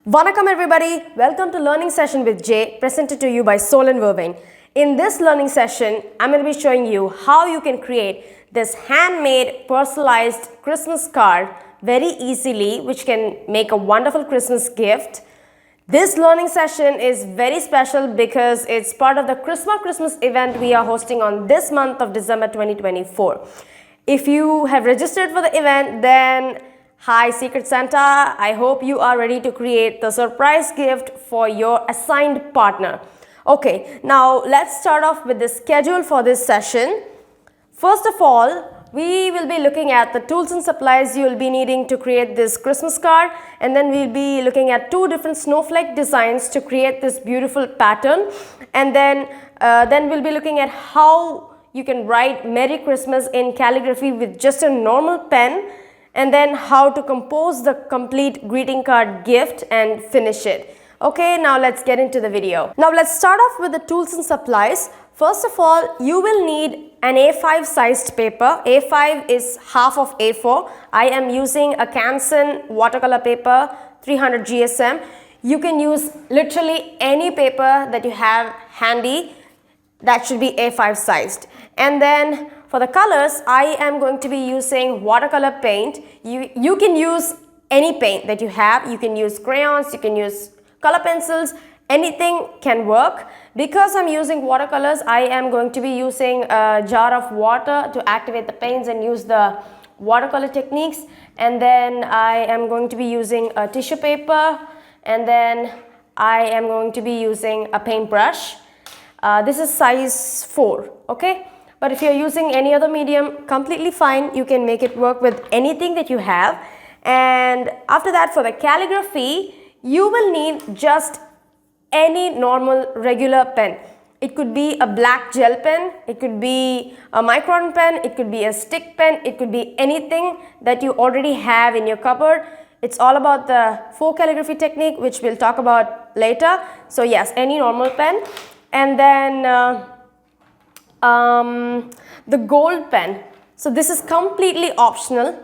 Vanakkam everybody, welcome to Learning Session with Jay, presented to you by Sol Vervain. In this learning session, I'm going to be showing you how you can create this handmade personalized Christmas card very easily, which can make a wonderful Christmas gift. This learning session is very special because it's part of the Chrisma Christmas Event we are hosting on this month of December 2024. If you have registered for the event, then hi Secret Santa, I hope you are ready to create the surprise gift for your assigned partner. Okay, now let's start off with the schedule for this session. First of all, we will be looking at the tools and supplies you will be needing to create this Christmas card, and then we'll be looking at two different snowflake designs to create this beautiful pattern, and then we'll be looking at how you can write Merry Christmas in calligraphy with just a normal pen, and then how to compose the complete greeting card gift and finish it. Okay, now let's get into the video. Now let's start off with the tools and supplies. First of all, you will need an A5 sized paper. A5 is half of A4. I am using a Canson watercolor paper 300 GSM. You can use literally any paper that you have handy. That should be A5 sized. And then for the colors, I am going to be using watercolor paint. You can use any paint that you have. You can use crayons, you can use color pencils, anything can work. Because I'm using watercolors, I am going to be using a jar of water to activate the paints and use the watercolor techniques. And then I am going to be using a tissue paper, and then I am going to be using a paintbrush. This is size 4, okay? But if you're using any other medium, completely fine. You can make it work with anything that you have. And after that, for the calligraphy, you will need just any normal regular pen. It could be a black gel pen, it could be a micron pen, it could be a stick pen, it could be anything that you already have in your cupboard. It's all about the 4 calligraphy technique, which we'll talk about later. So yes, any normal pen. And then the gold pen. So this is completely optional.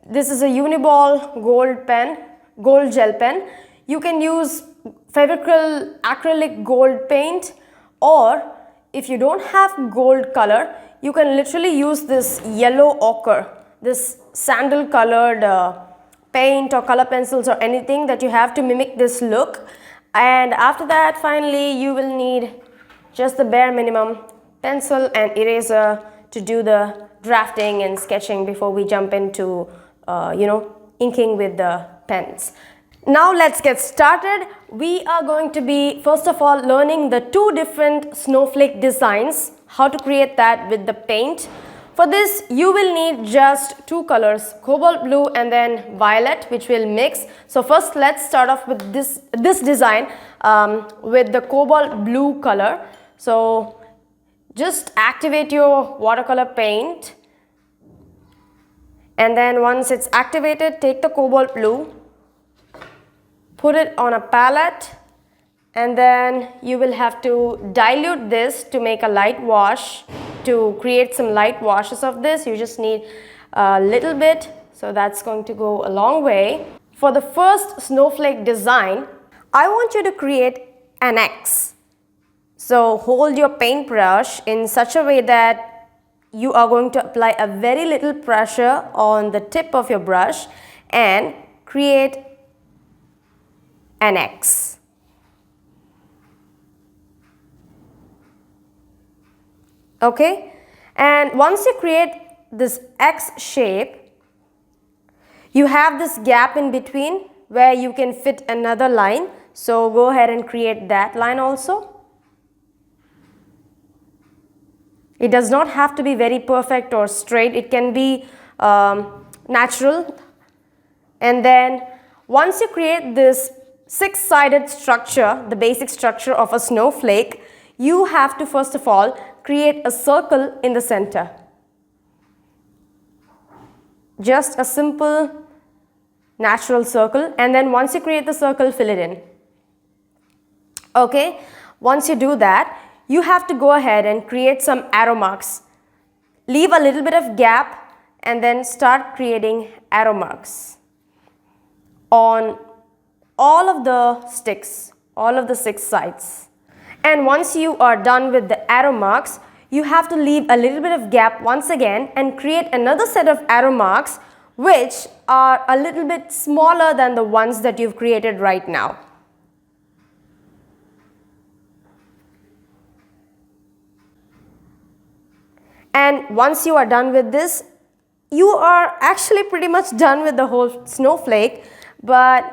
This is a Uniball gold pen, gold gel pen. You can use Fevicryl acrylic gold paint, or if you don't have gold color, you can literally use this yellow ochre, this sandal colored paint or color pencils or anything that you have to mimic this look. And after that, finally, you will need just the bare minimum pencil and eraser to do the drafting and sketching before we jump into inking with the pens. Now let's get started. We are going to be first of all learning the 2 different snowflake designs, how to create that with the paint. For this you will need just 2 colors, cobalt blue and then violet, which will mix. So first let's start off with this design with the cobalt blue color. So just activate your watercolor paint, and then once it's activated, take the cobalt blue, put it on a palette, and then you will have to dilute this to make a light wash. To create some light washes of this, you just need a little bit, so that's going to go a long way. For the first snowflake design, I want you to create an X. So hold your paintbrush in such a way that you are going to apply a very little pressure on the tip of your brush and create an X. Okay, and once you create this X shape, you have this gap in between where you can fit another line. So go ahead and create that line also. It does not have to be very perfect or straight. It can be natural. And then once you create this 6-sided structure, the basic structure of a snowflake, you have to first of all create a circle in the center. Just a simple natural circle, and then once you create the circle, fill it in. Okay, once you do that, you have to go ahead and create some arrow marks. Leave a little bit of gap and then start creating arrow marks on all of the sticks, all of the 6 sides. And once you are done with the arrow marks, you have to leave a little bit of gap once again and create another set of arrow marks which are a little bit smaller than the ones that you've created right now. And once you are done with this, you are actually pretty much done with the whole snowflake. But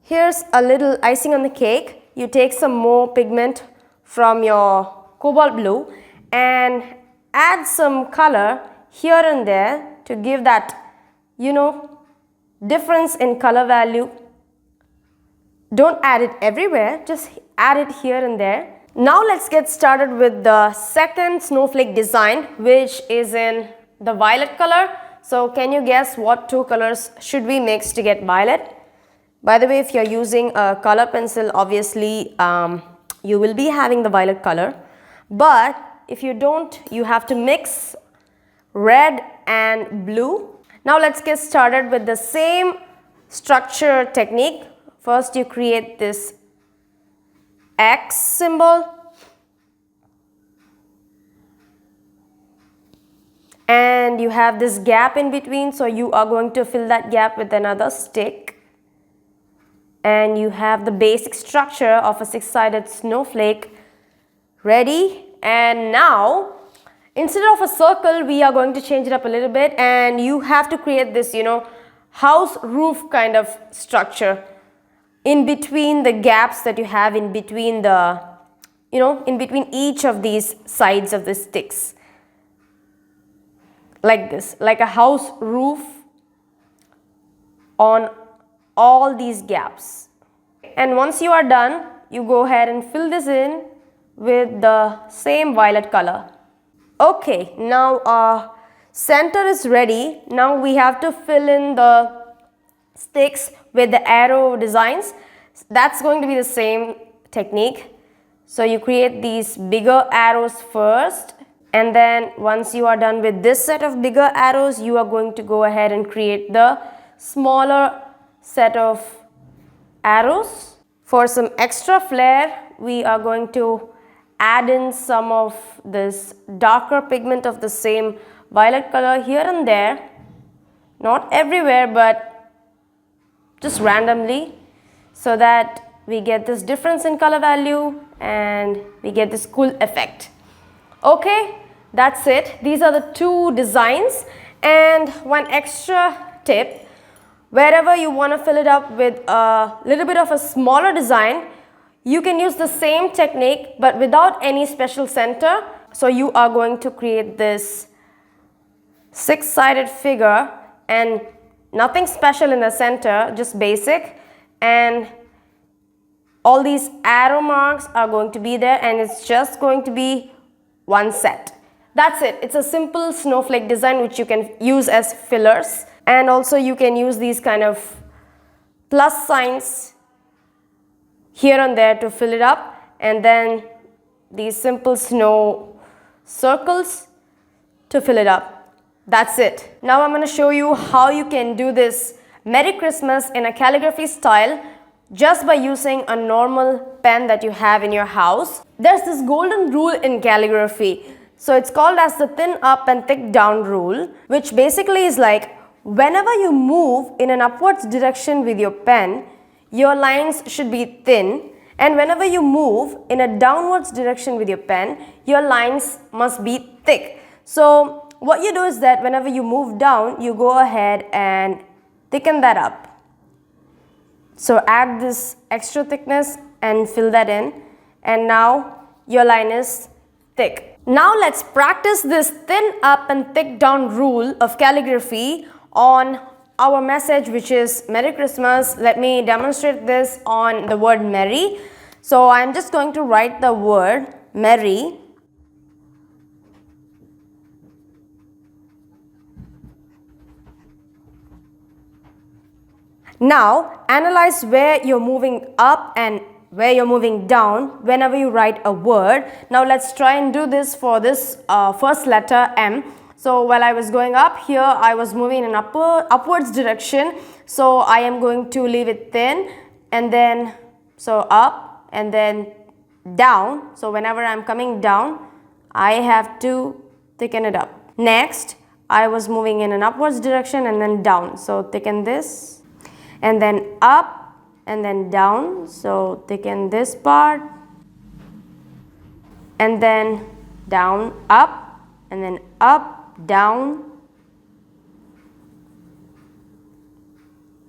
here's a little icing on the cake. You take some more pigment from your cobalt blue and add some color here and there to give that, difference in color value. Don't add it everywhere, just add it here and there. Now let's get started with the second snowflake design, which is in the violet color. So can you guess what 2 colors should we mix to get violet? By the way, if you're using a color pencil, obviously you will be having the violet color. But if you don't, you have to mix red and blue. Now let's get started with the same structure technique. First you create this X symbol and you have this gap in between, so you are going to fill that gap with another stick, and you have the basic structure of a 6-sided snowflake ready. And now instead of a circle, we are going to change it up a little bit, and you have to create this house roof kind of structure in between the gaps that you have in between the in between each of these sides of the sticks, like this, like a house roof on all these gaps. And once you are done, you go ahead and fill this in with the same violet color. Okay, now our center is ready. Now we have to fill in the sticks with the arrow designs. That's going to be the same technique. So you create these bigger arrows first, and then once you are done with this set of bigger arrows, you are going to go ahead and create the smaller set of arrows. For some extra flair, we are going to add in some of this darker pigment of the same violet color here and there, not everywhere but just randomly, so that we get this difference in color value and we get this cool effect. Okay, that's it. These are the 2 designs. And one extra tip, wherever you want to fill it up with a little bit of a smaller design, you can use the same technique but without any special center. So you are going to create this 6-sided figure and nothing special in the center, just basic, and all these arrow marks are going to be there, and it's just going to be one set. That's it. It's a simple snowflake design which you can use as fillers, and also you can use these kind of plus signs here and there to fill it up, and then these simple snow circles to fill it up. That's it. Now I'm going to show you how you can do this Merry Christmas in a calligraphy style just by using a normal pen that you have in your house. There's this golden rule in calligraphy. So it's called as the thin up and thick down rule, which basically is like whenever you move in an upwards direction with your pen, your lines should be thin, and whenever you move in a downwards direction with your pen, your lines must be thick. So what you do is that whenever you move down, you go ahead and thicken that up. So add this extra thickness and fill that in, and now your line is thick. Now let's practice this thin up and thick down rule of calligraphy on our message, which is Merry Christmas. Let me demonstrate this on the word Merry. So I'm just going to write the word Merry. Now analyze where you're moving up and where you're moving down whenever you write a word. Now let's try and do this for this first letter M. So while I was going up here, I was moving in an upwards direction. So I am going to leave it thin and then so up and then down. So whenever I'm coming down, I have to thicken it up. Next, I was moving in an upwards direction and then down. So thicken this and then up and then down. So thicken this part and then down, up and then up, down,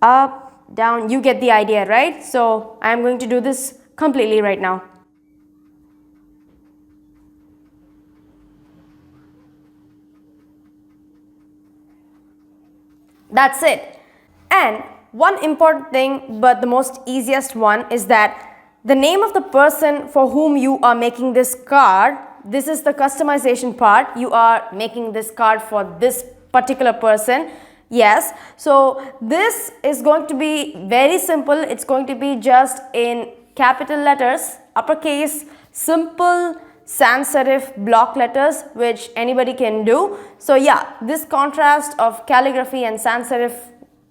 up, down. You get the idea, right? So I'm going to do this completely right now. That's it. And one important thing, but the most easiest one, is that the name of the person for whom you are making this card, this is the customization part. You are making this card for this particular person. Yes, so this is going to be very simple. It's going to be just in capital letters, uppercase, simple, sans serif block letters, which anybody can do. So yeah, this contrast of calligraphy and sans serif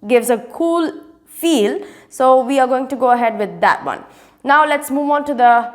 gives a cool feel. So we are going to go ahead with that one. Now let's move on to the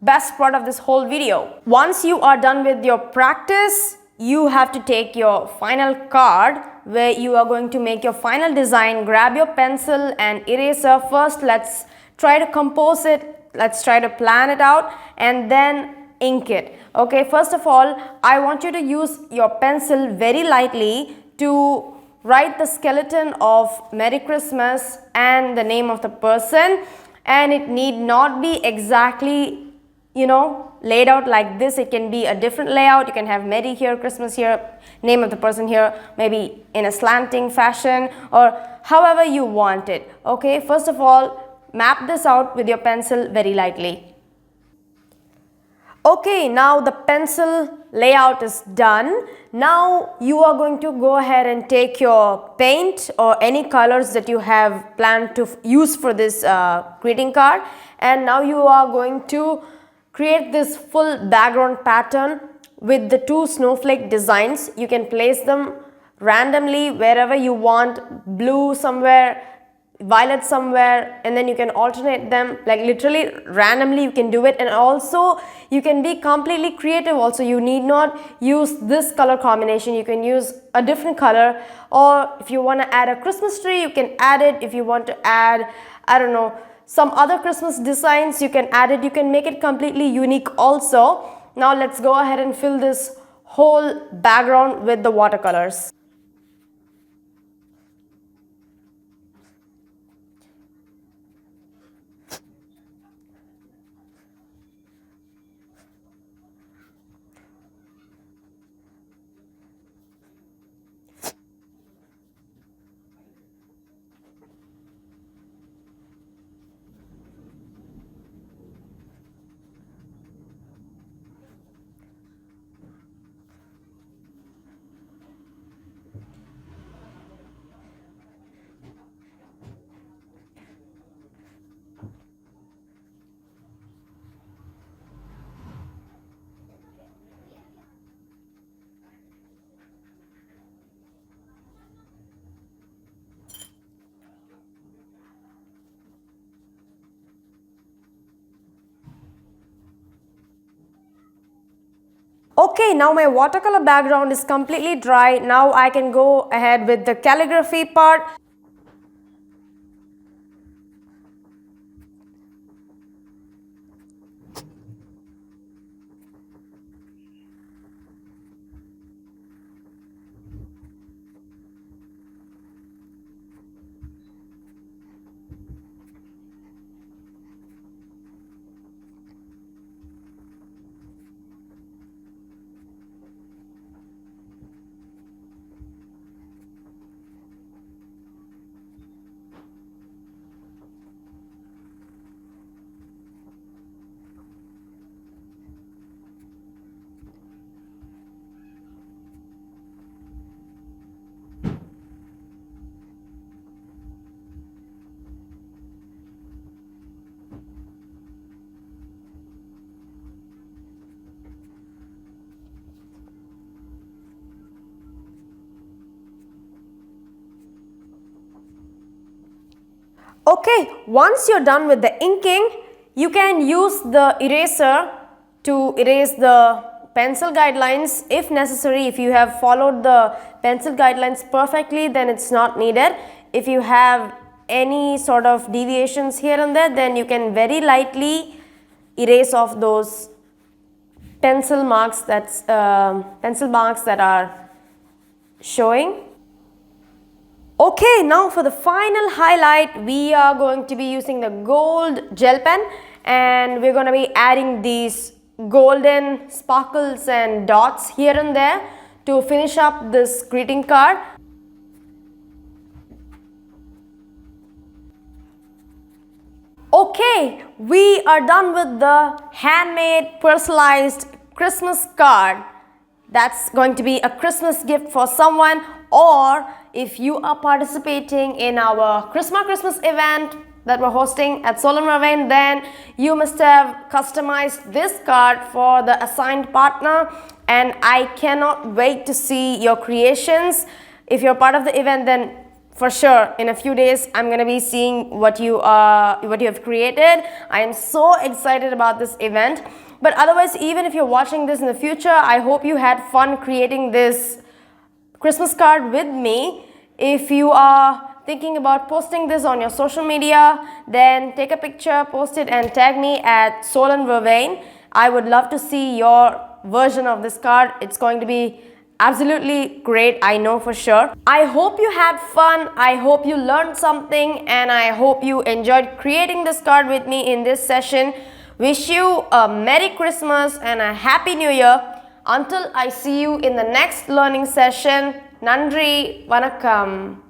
best part of this whole video. Once you are done with your practice, you have to take your final card where you are going to make your final design. Grab your pencil and eraser. First, let's try to compose it. Let's try to plan it out and then ink it. Okay, first of all, I want you to use your pencil very lightly to write the skeleton of Merry Christmas and the name of the person, and it need not be exactly, you know, laid out like this. It can be a different layout. You can have Merry here, Christmas here, name of the person here, maybe in a slanting fashion or however you want it. Okay, first of all, map this out with your pencil very lightly. Okay, now the pencil layout is done. Now you are going to go ahead and take your paint or any colors that you have planned to use for this greeting card, and now you are going to create this full background pattern with the two snowflake designs. You can place them randomly wherever you want, blue somewhere, violet somewhere, and then you can alternate them, like literally randomly you can do it. And also you can be completely creative also. You need not use this color combination. You can use a different color, or if you want to add a Christmas tree, you can add it. If you want to add, I don't know, some other Christmas designs, you can add it. You can make it completely unique also. Now let's go ahead and fill this whole background with the watercolors. Okay, now my watercolor background is completely dry. Now I can go ahead with the calligraphy part. Okay, once you're done with the inking, you can use the eraser to erase the pencil guidelines if necessary. If you have followed the pencil guidelines perfectly, then it's not needed. If you have any sort of deviations here and there, then you can very lightly erase off those pencil marks that are showing. Okay, now for the final highlight, we are going to be using the gold gel pen, and we're going to be adding these golden sparkles and dots here and there to finish up this greeting card. Okay, we are done with the handmade personalized Christmas card. That's going to be a Christmas gift for someone, or if you are participating in our Chrisma Christmas event that we're hosting at Sol Vervain, then you must have customized this card for the assigned partner, and I cannot wait to see your creations. If you're part of the event, then for sure in a few days I'm going to be seeing what you have created. I am so excited about this event. But otherwise, even if you're watching this in the future, I hope you had fun creating this Christmas card with me. If you are thinking about posting this on your social media, then take a picture, post it and tag me at Sol Vervain. I would love to see your version of this card. It's going to be absolutely great, I know for sure. I hope you had fun, I hope you learned something, and I hope you enjoyed creating this card with me in this session. Wish you a Merry Christmas and a Happy New Year. Until I see you in the next learning session, Nandri, Vanakkam.